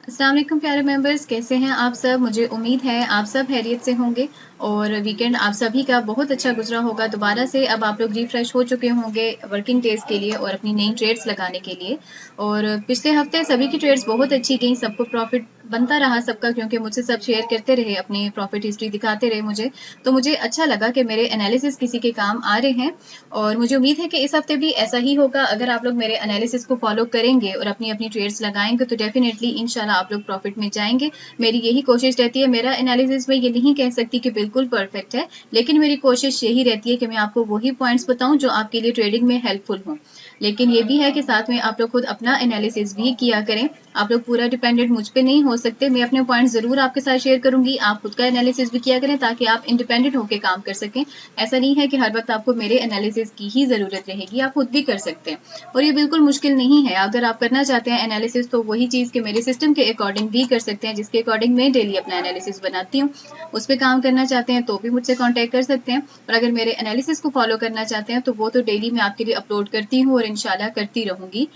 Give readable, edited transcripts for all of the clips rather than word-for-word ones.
अस्सलाम वालेकुम प्यारे मेंबर्स, कैसे हैं आप सब। मुझे उम्मीद है आप सब खैरियत से होंगे और वीकेंड आप सभी का बहुत अच्छा गुजरा होगा। दोबारा से अब आप लोग रिफ्रेश हो चुके होंगे वर्किंग डेज के लिए और अपनी नई ट्रेड्स लगाने के लिए। और पिछले हफ्ते सभी की ट्रेड्स बहुत अच्छी गई, सबको प्रॉफिट बनता रहा सबका, क्योंकि मुझसे सब शेयर करते रहे, अपनी प्रॉफिट हिस्ट्री दिखाते रहे मुझे। तो मुझे अच्छा लगा कि मेरे एनालिसिस किसी के काम आ रहे हैं और मुझे उम्मीद है कि इस हफ्ते भी ऐसा ही होगा। अगर आप लोग मेरे एनालिसिस को फॉलो करेंगे और अपनी अपनी ट्रेड्स लगाएंगे तो डेफिनेटली इंशाल्लाह आप लोग प्रॉफिट में जाएंगे। मेरी यही कोशिश रहती है। मेरा एनालिसिस में ये नहीं कह सकती कि बिल्कुल परफेक्ट है, लेकिन मेरी कोशिश यही रहती है कि मैं आपको वही पॉइंट्स बताऊं जो आपके लिए ट्रेडिंग में हेल्पफुल हों। लेकिन ये भी है कि साथ में आप लोग खुद अपना एनालिसिस भी किया करें। आप लोग पूरा डिपेंडेंट मुझ पे नहीं हो सकते। मैं अपने पॉइंट्स जरूर आपके साथ शेयर करूंगी, आप खुद का एनालिसिस भी किया करें ताकि आप इंडिपेंडेंट होकर काम कर सकें। ऐसा नहीं है कि हर वक्त आपको मेरे एनालिसिस की ही जरूरत रहेगी, आप खुद भी कर सकते हैं और ये बिल्कुल मुश्किल नहीं है। अगर आप करना चाहते हैं एनालिसिस तो वही चीज के मेरे सिस्टम के अकॉर्डिंग भी कर सकते हैं, जिसके अकॉर्डिंग मैं डेली अपना एनालिसिस बनाती हूँ। उस पर काम करना चाहते हैं तो भी मुझसे कॉन्टेक्ट कर सकते हैं। और अगर मेरे एनालिसिस को फॉलो करना चाहते हैं तो वो तो डेली मैं आपके लिए अपलोड करती हूँ और इंशाल्लाह करती रहूंगी।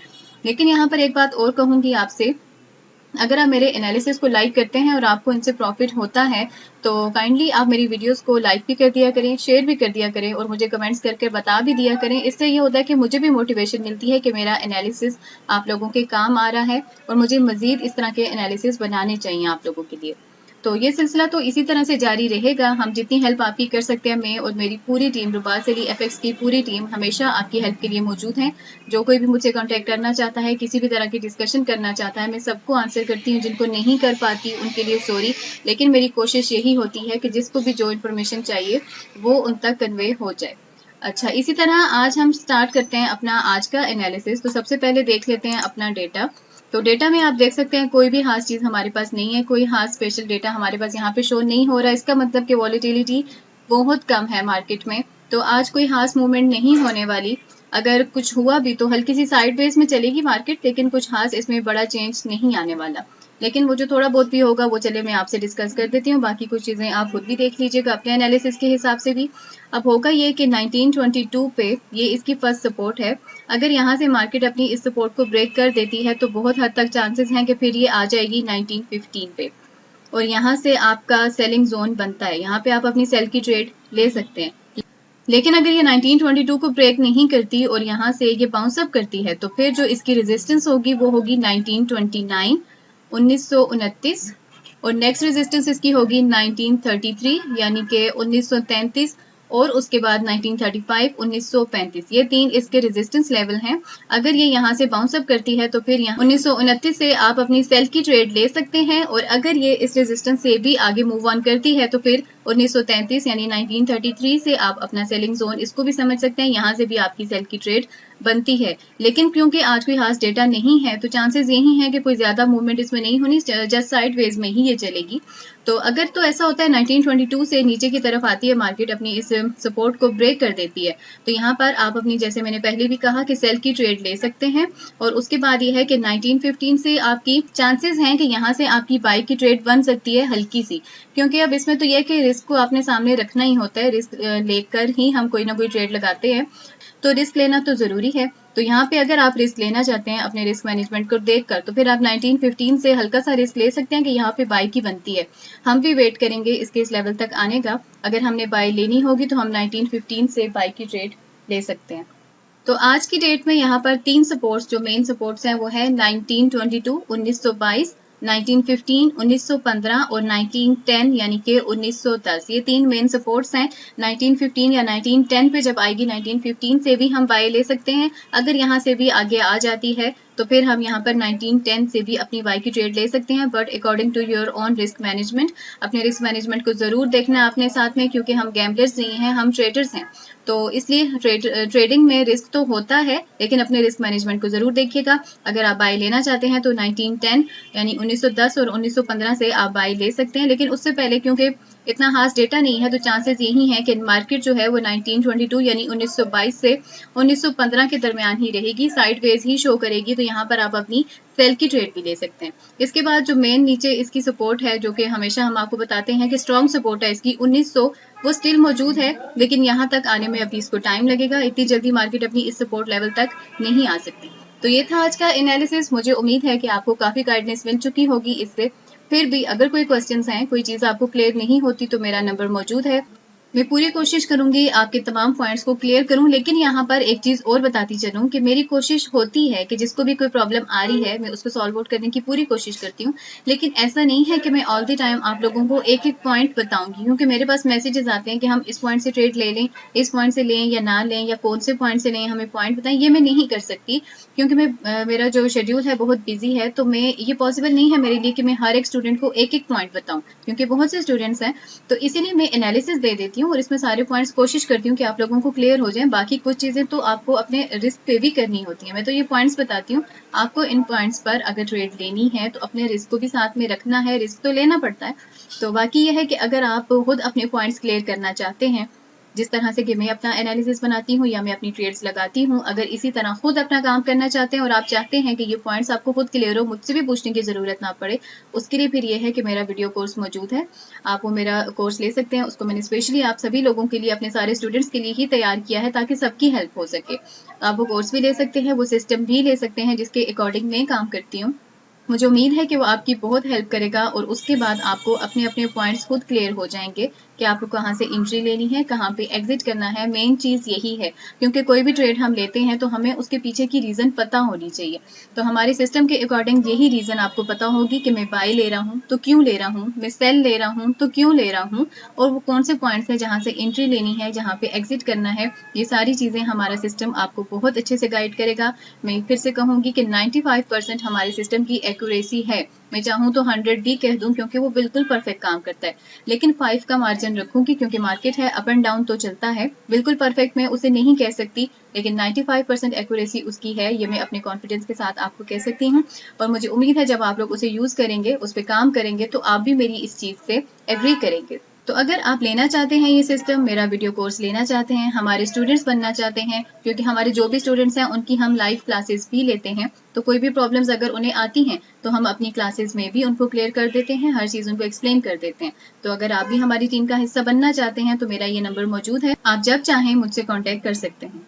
लेकिन यहाँ पर एक बात और कहूंगी आपसे, अगर आप मेरे एनालिसिस को लाइक करते हैं और आपको इनसे प्रॉफिट होता है तो काइंडली आप मेरी वीडियोस को लाइक भी कर दिया करें, शेयर भी कर दिया करें और मुझे कमेंट्स करके बता भी दिया करें। इससे ये होता है कि मुझे भी मोटिवेशन मिलती है कि मेरा एनालिसिस आप लोगों के काम आ रहा है और मुझे मजीद इस तरह के एनालिसिस बनाने चाहिए आप लोगों के लिए। तो ये सिलसिला तो इसी तरह से जारी रहेगा। हम जितनी हेल्प आपकी कर सकते हैं, मैं और मेरी पूरी टीम, रुबा सली एफएक्स की पूरी टीम हमेशा आपकी हेल्प के लिए मौजूद है। जो कोई भी मुझसे कांटेक्ट करना चाहता है, किसी भी तरह की डिस्कशन करना चाहता है, मैं सबको आंसर करती हूँ। जिनको नहीं कर पाती उनके लिए सॉरी, लेकिन मेरी कोशिश यही होती है कि जिसको भी जो इन्फॉर्मेशन चाहिए वो उन तक कन्वे हो जाए। अच्छा, इसी तरह आज हम स्टार्ट करते हैं अपना आज का एनालिसिस। तो सबसे पहले देख लेते हैं अपना डेटा। तो डेटा में आप देख सकते हैं कोई भी खास चीज हमारे पास नहीं है, कोई खास स्पेशल डेटा हमारे पास यहाँ पे शो नहीं हो रहा है। इसका मतलब कि वॉलेटिलिटी बहुत कम है मार्केट में, तो आज कोई खास मूवमेंट नहीं होने वाली। अगर कुछ हुआ भी तो हल्की सी साइड बेस में चलेगी मार्केट, लेकिन कुछ खास इसमें बड़ा चेंज नहीं आने वाला। लेकिन वो जो थोड़ा बहुत भी होगा वो चले मैं आपसे डिस्कस कर देती हूँ, बाकी कुछ चीजें आप खुद भी देख लीजिएगा अपने एनालिसिस के हिसाब से भी। अब होगा ये कि 1922 पे ये इसकी फर्स्ट सपोर्ट है। अगर यहाँ से मार्केट अपनी इस सपोर्ट को ब्रेक कर देती है तो बहुत हद तक चांसेस हैं कि फिर ये आ जाएगी 1915 पे और यहाँ से आपका सेलिंग जोन बनता है। यहाँ पे आप अपनी सेल की ट्रेड ले सकते हैं। लेकिन अगर ये 1922 को ब्रेक नहीं करती और यहाँ से ये बाउंस अप करती है तो फिर जो इसकी रेजिस्टेंस होगी वो होगी 1929, 1929 और नेक्स्ट रेजिस्टेंस इसकी होगी 1933 यानी कि 1933 और उसके बाद 1935, 1935। ये तीन इसके रेजिस्टेंस लेवल हैं। अगर ये यहाँ से बाउंस अप करती है तो फिर यहाँ 1929 से आप अपनी सेल की ट्रेड ले सकते हैं और अगर ये इस रेजिस्टेंस से भी आगे मूव ऑन करती है तो फिर 1933 यानी 1933 से आप अपना सेलिंग जोन इसको भी समझ सकते हैं, यहाँ से भी आपकी सेल की ट्रेड बनती है। लेकिन क्योंकि आज कोई खास डेटा नहीं है तो चांसेस यही हैं कि कोई ज्यादा मूवमेंट इसमें नहीं होनी, जस्ट साइडवेज में ही ये चलेगी। तो अगर तो ऐसा होता है 1922 से नीचे की तरफ आती है मार्केट, अपनी इस सपोर्ट को ब्रेक कर देती है, तो यहाँ पर आप अपनी, जैसे मैंने पहले भी कहा कि सेल की ट्रेड ले सकते हैं। और उसके बाद ये है कि 1915 से आपकी चांसेस हैं कि यहाँ से आपकी बाई की ट्रेड बन सकती है हल्की सी, क्योंकि अब इसमें तो यह कि रिस्क को आपने सामने रखना ही होता है। रिस्क लेकर ही हम कोई ना कोई ट्रेड लगाते हैं, तो रिस्क लेना तो जरूरी है। तो यहाँ पे अगर आप रिस्क लेना चाहते हैं अपने रिस्क मैनेजमेंट को देखकर तो फिर आप 1915 से हल्का सा रिस्क ले सकते हैं कि यहाँ पे बाई की बनती है। हम भी वेट करेंगे इसके इस लेवल तक आने का। अगर हमने बाई लेनी होगी तो हम 1915 से बाई की ट्रेड ले सकते हैं। तो आज की डेट में यहाँ पर तीन सपोर्ट्स, जो मेन सपोर्ट्स हैं वो है 1922, 1922, 1915, 1915 और 1910 यानी कि 1910। ये तीन मेन सपोर्ट्स हैं। 1915 या 1910 पे जब आएगी 1915 से भी हम बाय ले सकते हैं। अगर यहाँ से भी आगे आ जाती है तो फिर हम यहाँ पर 1910 से भी अपनी बाई की ट्रेड ले सकते हैं, but according to your own risk management. अपने रिस्क मैनेजमेंट को जरूर देखना है अपने साथ में, क्योंकि हम गैम्बलर्स नहीं हैं, हम ट्रेडर्स हैं। तो इसलिए ट्रेडिंग में रिस्क तो होता है, लेकिन अपने रिस्क मैनेजमेंट को जरूर देखिएगा। अगर आप बाय लेना चाहते हैं तो 1910 यानी 1910 और 1915 से आप बाय ले सकते हैं। लेकिन उससे पहले क्योंकि इतना खास डेटा नहीं है तो चांसेस यही हैं कि मार्केट जो है वो 1922 यानी 1922 से 1915 के दरमियान ही रहेगी, साइडवेज ही शो करेगी। तो यहाँ पर आप अपनी सेल की ट्रेड भी ले सकते हैं। इसके बाद जो मेन नीचे इसकी सपोर्ट है, जो कि हमेशा हम आपको बताते हैं कि स्ट्रॉन्ग सपोर्ट है इसकी 1900, वो स्टिल मौजूद है, लेकिन यहाँ तक आने में अभी इसको टाइम लगेगा। इतनी जल्दी मार्केट अपनी इस सपोर्ट लेवल तक नहीं आ सकती। तो ये था आज का एनालिसिस। मुझे उम्मीद है कि आपको काफ़ी गाइडेंस मिल चुकी होगी इससे। फिर भी अगर कोई क्वेश्चंस हैं, कोई चीज़ आपको क्लियर नहीं होती तो मेरा नंबर मौजूद है। मैं पूरी कोशिश करूंगी आपके तमाम पॉइंट्स को क्लियर करूं, लेकिन यहाँ पर एक चीज़ और बताती चलूं कि मेरी कोशिश होती है कि जिसको भी कोई प्रॉब्लम आ रही है मैं उसको सॉल्व आउट करने की पूरी कोशिश करती हूँ। लेकिन ऐसा नहीं है कि मैं ऑल द टाइम आप लोगों को एक एक पॉइंट बताऊंगी, क्योंकि मेरे पास मैसेजेस आते हैं कि हम इस पॉइंट से ट्रेड ले लें, इस पॉइंट से लें या ना लें, या कौन से पॉइंट से लें, हमें पॉइंट बताएं। ये मैं नहीं कर सकती क्योंकि मेरा जो शेड्यूल है बहुत बिजी है। तो मैं ये पॉसिबल नहीं है मेरे लिए कि मैं हर एक स्टूडेंट को एक एक पॉइंट बताऊं, क्योंकि बहुत से स्टूडेंट्स हैं। तो इसीलिए मैं एनालिसिस दे देती हूँ और इसमें सारे पॉइंट्स कोशिश करती हूँ कि आप लोगों को क्लियर हो जाए। बाकी कुछ चीजें तो आपको अपने रिस्क पे भी करनी होती है। मैं तो ये पॉइंट्स बताती हूँ, आपको इन पॉइंट्स पर अगर ट्रेड लेनी है तो अपने रिस्क को भी साथ में रखना है, रिस्क तो लेना पड़ता है। तो बाकी यह है कि अगर आप खुद अपने पॉइंट्स क्लियर करना चाहते हैं, जिस तरह से कि मैं अपना एनालिसिस बनाती हूँ या मैं अपनी ट्रेड्स लगाती हूँ, अगर इसी तरह खुद अपना काम करना चाहते हैं और आप चाहते हैं कि ये पॉइंट्स आपको खुद क्लियर हो, मुझसे भी पूछने की जरूरत ना पड़े, उसके लिए फिर ये है कि मेरा वीडियो कोर्स मौजूद है। आप वो मेरा कोर्स ले सकते हैं। उसको मैंने स्पेशली आप सभी लोगों के लिए, अपने सारे स्टूडेंट्स के लिए ही तैयार किया है ताकि सबकी हेल्प हो सके। आप वो कोर्स भी ले सकते हैं, वो सिस्टम भी ले सकते हैं जिसके अकॉर्डिंग मैं काम करती हूँ। मुझे उम्मीद है कि वो आपकी बहुत हेल्प करेगा और उसके बाद आपको अपने अपने पॉइंट्स खुद क्लियर हो जाएंगे कि आपको कहाँ से एंट्री लेनी है, कहाँ पे एग्जिट करना है। मेन चीज़ यही है, क्योंकि कोई भी ट्रेड हम लेते हैं तो हमें उसके पीछे की रीज़न पता होनी चाहिए। तो हमारे सिस्टम के अकॉर्डिंग यही रीज़न आपको पता होगी कि मैं बाय ले रहा हूँ तो क्यों ले रहा हूँ, मैं सेल ले रहा हूँ तो क्यों ले रहा हूँ, और वो कौन से पॉइंट्स हैं जहाँ से एंट्री लेनी है, जहाँ पे एग्जिट करना है। ये सारी चीज़ें हमारा सिस्टम आपको बहुत अच्छे से गाइड करेगा। मैं फिर से कहूँगी कि 95% हमारे सिस्टम की एक्यूरेसी है। मैं चाहूँ तो 100 भी कह दूं क्योंकि वो बिल्कुल परफेक्ट काम करता है, लेकिन 5 का मार्जिन रखूंगी क्योंकि मार्केट है, अप एंड डाउन तो चलता है। बिल्कुल परफेक्ट मैं उसे नहीं कह सकती, लेकिन 95% एक्यूरेसी उसकी है, ये मैं अपने कॉन्फिडेंस के साथ आपको कह सकती हूँ। और मुझे उम्मीद है जब आप लोग उसे यूज करेंगे, उस पर काम करेंगे, तो आप भी मेरी इस चीज से एग्री करेंगे। तो अगर आप लेना चाहते हैं ये सिस्टम, मेरा वीडियो कोर्स लेना चाहते हैं, हमारे स्टूडेंट्स बनना चाहते हैं, क्योंकि हमारे जो भी स्टूडेंट्स हैं उनकी हम लाइव क्लासेस भी लेते हैं, तो कोई भी प्रॉब्लम्स अगर उन्हें आती हैं तो हम अपनी क्लासेस में भी उनको क्लियर कर देते हैं, हर चीज़ उनको एक्सप्लेन कर देते हैं। तो अगर आप भी हमारी टीम का हिस्सा बनना चाहते हैं तो मेरा ये नंबर मौजूद है, आप जब चाहें मुझसे कॉन्टैक्ट कर सकते हैं।